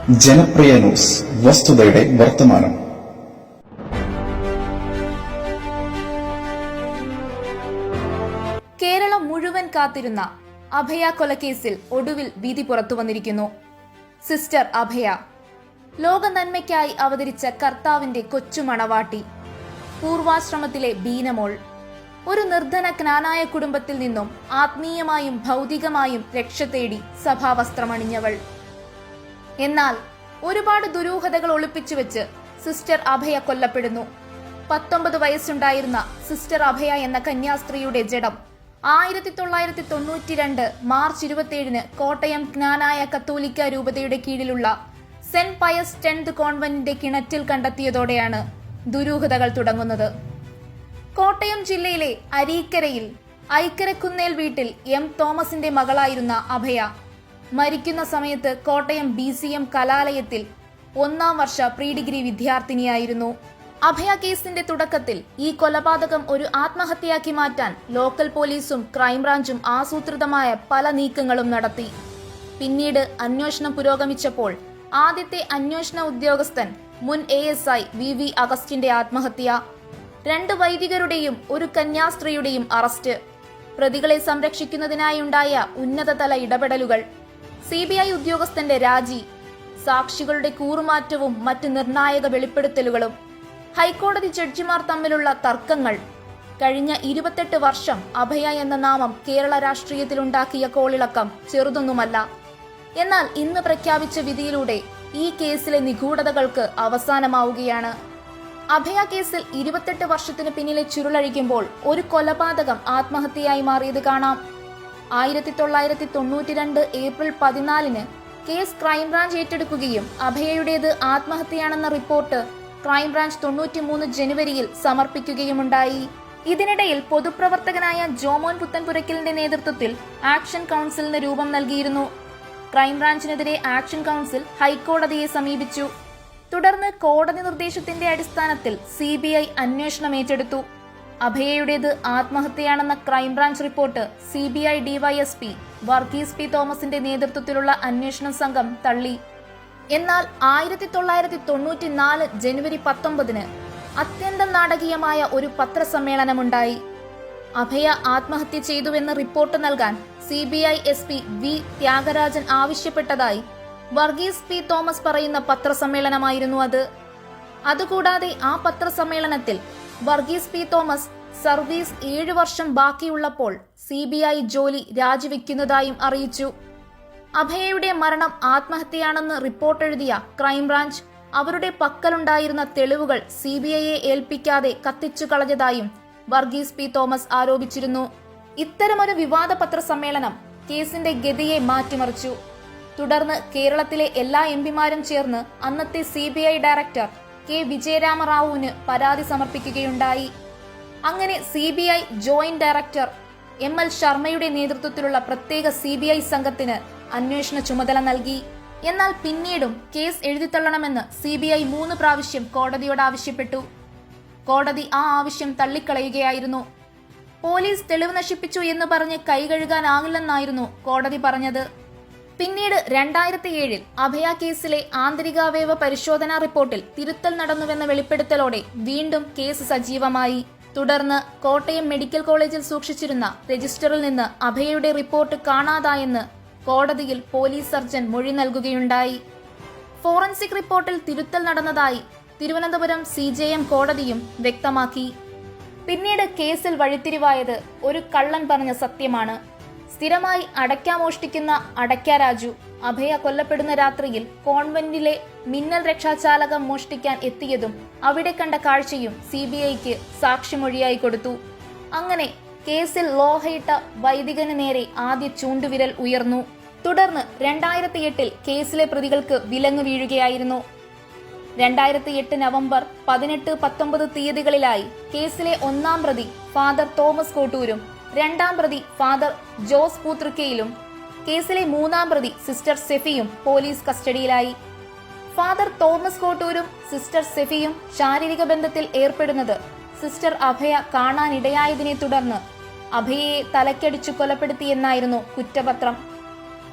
ജനപ്രിയ ന്യൂസ്, വസ്തുതയുടെ വർത്തമാനം. കേരളം മുഴുവൻ കാത്തിരുന്ന അഭയ കൊലക്കേസിൽ ഒടുവിൽ വിധി പുറത്തുവന്നിരിക്കുന്നു. സിസ്റ്റർ അഭയ, ലോക നന്മയ്ക്കായി അവതരിച്ച കർത്താവിന്റെ കൊച്ചുമണവാട്ടി, പൂർവാശ്രമത്തിലെ ബീനമോൾ, ഒരു നിർധന ജ്ഞാനായ കുടുംബത്തിൽ നിന്നും ആത്മീയമായും ഭൗതികമായും രക്ഷ തേടി സഭാവസ്ത്രമണിഞ്ഞവൾ. എന്നാൽ ഒരുപാട് ദുരൂഹതകൾ ഒളിപ്പിച്ചു വെച്ച് സിസ്റ്റർ അഭയ കൊല്ലപ്പെടുന്നു. 19 വയസ്സുണ്ടായിരുന്ന സിസ്റ്റർ അഭയ എന്ന കന്യാസ്ത്രീയുടെ ജഡം 1992 മാർച്ച് 27 കോട്ടയം ജ്ഞാനായ കത്തോലിക്ക രൂപതയുടെ കീഴിലുള്ള സെന്റ് പയസ് 10th കോൺവെന്റിന്റെ കിണറ്റിൽ കണ്ടെത്തിയതോടെയാണ് ദുരൂഹതകൾ തുടങ്ങുന്നത്. കോട്ടയം ജില്ലയിലെ അരീക്കരയിൽ ഐക്കരക്കുന്നേൽ വീട്ടിൽ എം തോമസിന്റെ മകളായിരുന്ന അഭയ മരിക്കുന്ന സമയത്ത് കോട്ടയം BCM കലാലയത്തിൽ 1ാം വർഷ പ്രീ ഡിഗ്രി വിദ്യാർത്ഥിനിയായിരുന്നു. അഭയ കേസിന്റെ തുടക്കത്തിൽ ഈ കൊലപാതകം ഒരു ആത്മഹത്യയാക്കി മാറ്റാൻ ലോക്കൽ പോലീസും ക്രൈംബ്രാഞ്ചും ആസൂത്രിതമായ പല നീക്കങ്ങളും നടത്തി. പിന്നീട് അന്വേഷണം പുരോഗമിച്ചപ്പോൾ ആദ്യത്തെ അന്വേഷണ ഉദ്യോഗസ്ഥൻ മുൻ ASI VV അഗസ്റ്റിന്റെ ആത്മഹത്യ, 2 വൈദികരുടെയും ഒരു കന്യാസ്ത്രീയുടെയും അറസ്റ്റ്, പ്രതികളെ സംരക്ഷിക്കുന്നതിനായുണ്ടായ ഉന്നതതല ഇടപെടലുകൾ, CBI ഉദ്യോഗസ്ഥന്റെ രാജി, സാക്ഷികളുടെ കൂറുമാറ്റവും മറ്റ് നിർണായക വെളിപ്പെടുത്തലുകളും, ഹൈക്കോടതി ജഡ്ജിമാർ തമ്മിലുള്ള തർക്കങ്ങൾ, കഴിഞ്ഞ 28 വർഷം അഭയ എന്ന നാമം കേരള രാഷ്ട്രീയത്തിലുണ്ടാക്കിയ കോളിളക്കം ചെറുതൊന്നുമല്ല. എന്നാൽ ഇന്ന് പ്രഖ്യാപിച്ച വിധിയിലൂടെ ഈ കേസിലെ നിഗൂഢതകൾക്ക് അവസാനമാവുകയാണ്. അഭയ കേസിൽ 28 വർഷത്തിന് പിന്നിലെ ചുരുളഴിക്കുമ്പോൾ ഒരു കൊലപാതകം ആത്മഹത്യയായി മാറിയത് കാണാം. 1992 ഏപ്രിൽ 14 കേസ് ക്രൈംബ്രാഞ്ച് ഏറ്റെടുക്കുകയും അഭയയുടേത് ആത്മഹത്യയാണെന്ന റിപ്പോർട്ട് ക്രൈംബ്രാഞ്ച് 93 ജനുവരിയിൽ സമർപ്പിക്കുകയുമുണ്ടായി. ഇതിനിടയിൽ പൊതുപ്രവർത്തകനായ ജോമോൻ പുത്തൻപുരയ്ക്കലിന്റെ നേതൃത്വത്തിൽ ആക്ഷൻ കൗൺസിലിന് രൂപം നൽകിയിരുന്നു. ക്രൈംബ്രാഞ്ചിനെതിരെ ആക്ഷൻ കൗൺസിൽ ഹൈക്കോടതിയെ സമീപിച്ചു. തുടർന്ന് കോടതി നിർദ്ദേശത്തിന്റെ അടിസ്ഥാനത്തിൽ CBI അന്വേഷണം ഏറ്റെടുത്തു. അഭയയുടേത് ആത്മഹത്യയാണെന്ന crime branch report CBI DYSP Varghese P. തോമസിന്റെ നേതൃത്വത്തിലുള്ള അന്വേഷണ സംഘം തള്ളി. എന്നാൽ 1994 ജനുവരി 19 അത്യന്തം നാടകീയമായ ഒരു പത്രസമ്മേളനമുണ്ടായി. അഭയ ആത്മഹത്യ ചെയ്തുവെന്ന് റിപ്പോർട്ട് നൽകാൻ CBI SP V. ത്യാഗരാജൻ ആവശ്യപ്പെട്ടതായി വർഗീസ് P. തോമസ് പറയുന്ന പത്രസമ്മേളനമായിരുന്നു അത്. അതുകൂടാതെ ആ പത്രസമ്മേളനത്തിൽ വർഗീസ് P. തോമസ് സർവീസ് 7 വർഷം ബാക്കിയുള്ളപ്പോൾ CBI ജോലി രാജിവെക്കുന്നതായും അറിയിച്ചു. അഭയയുടെ മരണം ആത്മഹത്യയാണെന്ന് റിപ്പോർട്ട് എഴുതിയ ക്രൈംബ്രാഞ്ച് അവരുടെ പക്കലുണ്ടായിരുന്ന തെളിവുകൾ CBIയെ ഏൽപ്പിക്കാതെ കത്തിച്ചു കളഞ്ഞതായും വർഗീസ് P. തോമസ് ആരോപിച്ചിരുന്നു. ഇത്തരമൊരു വിവാദ പത്രസമ്മേളനം കേസിന്റെ ഗതിയെ മാറ്റിമറിച്ചു. തുടർന്ന് കേരളത്തിലെ എല്ലാ MPമാരും ചേർന്ന് അന്നത്തെ CBI ഡയറക്ടർ K. വിജയരാമറാവുവിന് പരാതി സമർപ്പിക്കുകയുണ്ടായി. അങ്ങനെ CBI ജോയിന്റ് ഡയറക്ടർ ML ശർമ്മയുടെ നേതൃത്വത്തിലുള്ള പ്രത്യേക CBI സംഘത്തിന് അന്വേഷണ ചുമതല നൽകി. എന്നാൽ പിന്നീടും കേസ് എഴുതിത്തള്ളണമെന്ന് CBI 3 പ്രാവശ്യം കോടതിയോട് ആവശ്യപ്പെട്ടു. കോടതി ആ ആവശ്യം തള്ളിക്കളയുകയായിരുന്നു. പോലീസ് തെളിവ് നശിപ്പിച്ചു എന്ന് പറഞ്ഞ് കൈകഴുകാനാകില്ലെന്നായിരുന്നു കോടതി പറഞ്ഞത്. പിന്നീട് 2007 അഭയ കേസിലെ ആന്തരികാവയവ പരിശോധനാ റിപ്പോർട്ടിൽ തിരുത്തൽ നടന്നുവെന്ന വെളിപ്പെടുത്തലോടെ വീണ്ടും കേസ് സജീവമായി. തുടർന്ന് കോട്ടയം മെഡിക്കൽ കോളേജിൽ സൂക്ഷിച്ചിരുന്ന രജിസ്റ്ററിൽ നിന്ന് അഭയയുടെ റിപ്പോർട്ട് കാണാതായെന്ന് കോടതിയിൽ പോലീസ് സർജൻ മൊഴി നൽകുകയുണ്ടായി. ഫോറൻസിക് റിപ്പോർട്ടിൽ തിരുത്തൽ നടന്നതായി തിരുവനന്തപുരം CJM കോടതിയും വ്യക്തമാക്കി. പിന്നീട് കേസിൽ വഴിത്തിരിവായത് ഒരു കള്ളൻ പറഞ്ഞ സത്യമാണ്. സ്ഥിരമായി അടയ്ക്ക മോഷ്ടിക്കുന്ന അടയ്ക്ക രാജു അഭയ കൊല്ലപ്പെടുന്ന രാത്രിയിൽ കോൺവെന്റിലെ മിന്നൽ രക്ഷാചാലകം മോഷ്ടിക്കാൻ എത്തിയതും അവിടെ കണ്ട കാഴ്ചയും CBIക്ക് സാക്ഷിമൊഴിയായി കൊടുത്തു. അങ്ങനെ കേസിൽ ലോഹയിട്ട വൈദികന് നേരെ ആദ്യ ചൂണ്ടുവിരൽ ഉയർന്നു. തുടർന്ന് 2008 കേസിലെ പ്രതികൾക്ക് വിലങ്ങ് വീഴുകയായിരുന്നു. 2008 നവംബർ 18, 19 തീയതികളിലായി കേസിലെ 1ാം പ്രതി ഫാദർ തോമസ് കോട്ടൂരും 2ാം പ്രതി ഫാദർ ജോസ് പൂത്രിക്കയിലും കേസിലെ 3ാം പ്രതി സിസ്റ്റർ സെഫിയും പോലീസ് കസ്റ്റഡിയിലായി. ഫാദർ തോമസ് കോട്ടൂരും സിസ്റ്റർ സെഫിയും ശാരീരിക ബന്ധത്തിൽ ഏർപ്പെടുന്നത് സിസ്റ്റർ അഭയ കാണാനിടയായതിനെ തുടർന്ന് അഭയയെ തലക്കടിച്ചു കൊലപ്പെടുത്തിയെന്നായിരുന്നു കുറ്റപത്രം.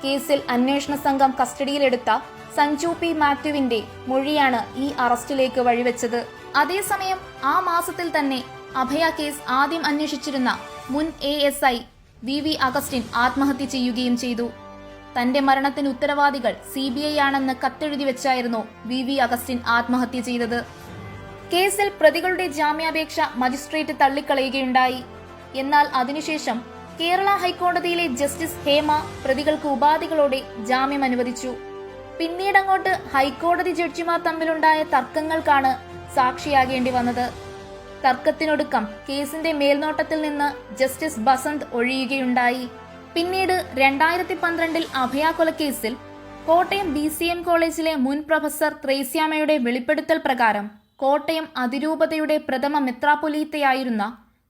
കേസിൽ അന്വേഷണ സംഘം കസ്റ്റഡിയിലെടുത്ത സഞ്ജു പി മാത്യുവിന്റെ മൊഴിയാണ് ഈ അറസ്റ്റിലേക്ക് വഴിവെച്ചത്. അതേസമയം ആ മാസത്തിൽ തന്നെ അഭയ കേസ് ആദ്യം അന്വേഷിച്ചിരുന്ന മുൻ ASI VV അഗസ്റ്റിൻ ആത്മഹത്യ ചെയ്യുകയും ചെയ്തു. തന്റെ മരണത്തിന് ഉത്തരവാദികൾ CBI ആണെന്ന് കത്തെഴുതി വെച്ചായിരുന്നു VV അഗസ്റ്റിൻ ആത്മഹത്യ ചെയ്തത്. കേസിൽ പ്രതികളുടെ ജാമ്യാപേക്ഷ മജിസ്ട്രേറ്റ് തള്ളിക്കളയുകയുണ്ടായി. എന്നാൽ അതിനുശേഷം കേരള ഹൈക്കോടതിയിലെ ജസ്റ്റിസ് ഹേമ പ്രതികൾക്ക് ഉപാധികളോടെ ജാമ്യം അനുവദിച്ചു. പിന്നീടങ്ങോട്ട് ഹൈക്കോടതി ജഡ്ജിമാർ തമ്മിലുണ്ടായ തർക്കങ്ങൾക്കാണ് സാക്ഷിയാകേണ്ടി വന്നത്. തർക്കത്തിനൊടുക്കം കേസിന്റെ മേൽനോട്ടത്തിൽ നിന്ന് ജസ്റ്റിസ് ബസന്ത് ഒഴിയുകയുണ്ടായി. പിന്നീട് 2012 അഭയ കൊലക്കേസിൽ കോട്ടയം BCM കോളേജിലെ മുൻ പ്രൊഫസർ ത്രേസ്യാമ്മയുടെ വെളിപ്പെടുത്തൽ പ്രകാരം കോട്ടയം അതിരൂപതയുടെ പ്രഥമ മെത്രാപ്പൊലീത്തയായിരുന്ന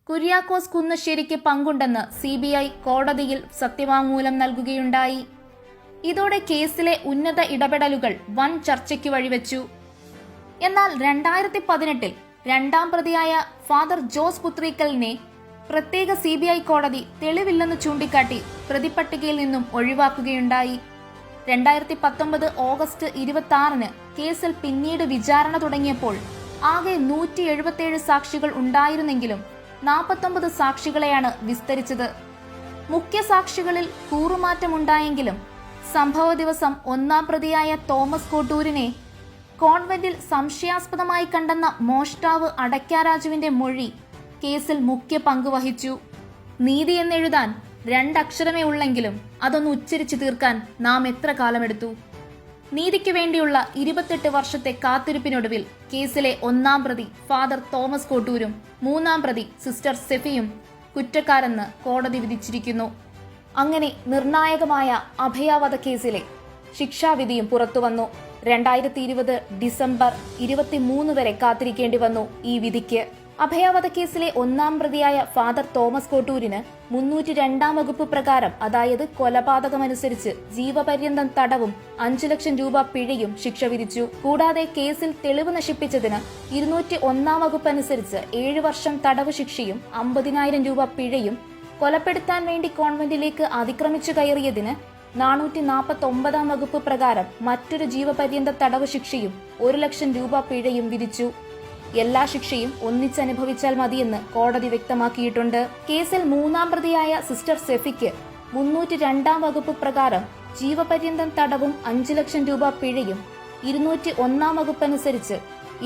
കുര്യാക്കോസ് കുന്നശ്ശേരിക്ക് പങ്കുണ്ടെന്ന് CBI കോടതിയിൽ സത്യവാങ്മൂലം നൽകുകയുണ്ടായി. ഇതോടെ കേസിലെ ഉന്നത ഇടപെടലുകൾ വൻ ചർച്ചയ്ക്ക് വഴിവെച്ചു. എന്നാൽ 2018 രണ്ടാം പ്രതിയായ ഫാദർ ജോസ് പുത്രീക്കലിനെ പ്രത്യേക CBI കോടതി തെളിവില്ലെന്ന് ചൂണ്ടിക്കാട്ടി പ്രതിപട്ടികയിൽ നിന്നും ഒഴിവാക്കുകയുണ്ടായി. 2019 ഓഗസ്റ്റ് 26 കേസിൽ പിന്നീട് വിചാരണ തുടങ്ങിയപ്പോൾ ആകെ 177 സാക്ഷികൾ ഉണ്ടായിരുന്നെങ്കിലും 49 സാക്ഷികളെയാണ് വിസ്തരിച്ചത്. മുഖ്യ സാക്ഷികളിൽ കൂറുമാറ്റമുണ്ടായെങ്കിലും സംഭവ ദിവസം ഒന്നാം പ്രതിയായ തോമസ് കോട്ടൂരിനെ കോൺവെന്റിൽ സംശയാസ്പദമായി കണ്ടെന്ന മോഷ്ടാവ് അടയ്ക്കാരാജുവിന്റെ മൊഴി കേസിൽ മുഖ്യ പങ്ക് വഹിച്ചു. നീതി എന്നെഴുതാൻ 2 അക്ഷരമേ ഉള്ളെങ്കിലും അതൊന്ന് ഉച്ചരിച്ചു തീർക്കാൻ നാം എത്ര കാലമെടുത്തു. നീതിക്ക് വേണ്ടിയുള്ള 28 വർഷത്തെ കാത്തിരിപ്പിനൊടുവിൽ കേസിലെ ഒന്നാം പ്രതി ഫാദർ തോമസ് കോട്ടൂരും 3-ാം പ്രതി സിസ്റ്റർ സെഫിയും കുറ്റക്കാരെന്ന് കോടതി വിധിച്ചിരിക്കുന്നു. അങ്ങനെ നിർണായകമായ അഭയാവധ കേസിലെ ശിക്ഷാവിധിയും പുറത്തുവന്നു. 2020 ഡിസംബർ 23 വരെ കാത്തിരിക്കേണ്ടി വന്നു ഈ വിധിക്ക്. അഭയാവധ കേസിലെ ഒന്നാം പ്രതിയായ ഫാദർ തോമസ് കോട്ടൂരിന് 302-ാം വകുപ്പ് പ്രകാരം, അതായത് കൊലപാതകമനുസരിച്ച് ജീവപര്യന്തം തടവും 5 ലക്ഷം രൂപ പിഴയും ശിക്ഷ വിധിച്ചു. കൂടാതെ കേസിൽ തെളിവ് നശിപ്പിച്ചതിന് 201-ാം വകുപ്പ് അനുസരിച്ച് 7 വർഷം തടവ് ശിക്ഷയും 50,000 രൂപ പിഴയും, കൊലപ്പെടുത്താൻ വേണ്ടി കോൺവെന്റിലേക്ക് അതിക്രമിച്ചു കയറിയതിന് 449-ാം വകുപ്പ് പ്രകാരം മറ്റൊരു ജീവപര്യന്ത തടവ് ശിക്ഷയും 1 ലക്ഷം രൂപ പിഴയും വിധിച്ചു. എല്ലാ ശിക്ഷയും ഒന്നിച്ചനുഭവിച്ചാൽ മതിയെന്ന് കോടതി വ്യക്തമാക്കിയിട്ടുണ്ട്. കേസിൽ 3-ാം പ്രതിയായ സിസ്റ്റർ സെഫിക്ക് 302-ാം വകുപ്പ് പ്രകാരം ജീവപര്യന്തം തടവും 5 ലക്ഷം രൂപ പിഴയും, 201-ാം വകുപ്പ് അനുസരിച്ച്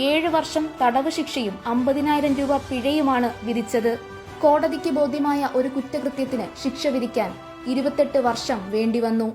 7 വർഷം തടവ് ശിക്ഷയും 50,000 രൂപ പിഴയുമാണ് വിധിച്ചത്. കോടതിക്ക് ബോധ്യമായ ഒരു കുറ്റകൃത്യത്തിന് ശിക്ഷ വിധിക്കാൻ 28 വർഷം വേണ്ടിവന്നു.